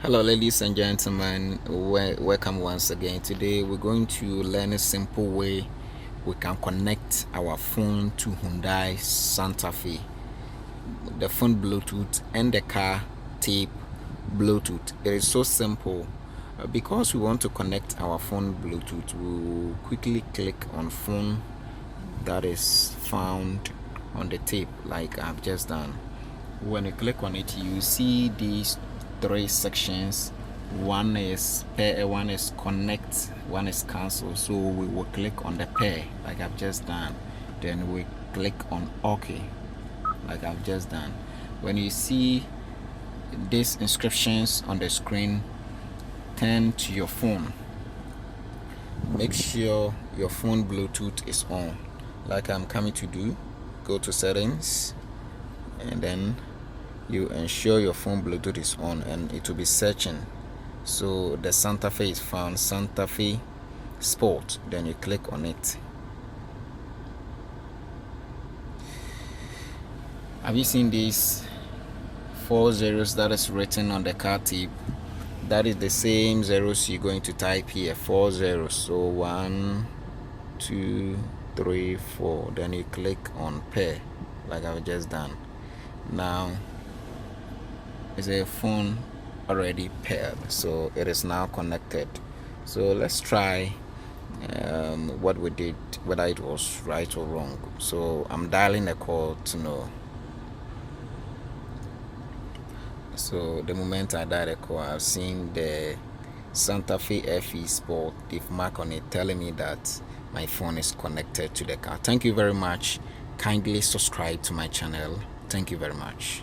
Hello ladies and gentlemen, welcome once again. Today we're going to learn a simple way we can connect our phone to Hyundai Santa Fe, the phone Bluetooth and the car tape Bluetooth. It is so simple. Because we want to connect our phone Bluetooth, we will quickly click on phone that is found on the tape like I've just done. When you click on it, you see these three sections. One is pair, one is connect, one is cancel. So we will click on the pair like I've just done, then we click on OK like I've just done. When you see these inscriptions on the screen, turn to your phone. Make sure your phone Bluetooth is on like I'm coming to do. Go to settings and then you ensure your phone Bluetooth is on, and it will be searching. So the Santa Fe is found, Santa Fe Sport. Then you click on it. Have you seen these 4 zeros that is written on the car tip? That is the same zeros you're going to type here. 4 zeros. So 1, 2, 3, 4. Then you click on pair like I've just done. Now is a phone already paired, so it is now connected. So let's try what we did, whether it was right or wrong. So I'm dialing a call to know. So the moment I dial a call, I've seen the Santa Fe FE Sport, they've marked on it telling me that my phone is connected to the car. Thank you very much. Kindly subscribe to my channel. Thank you very much.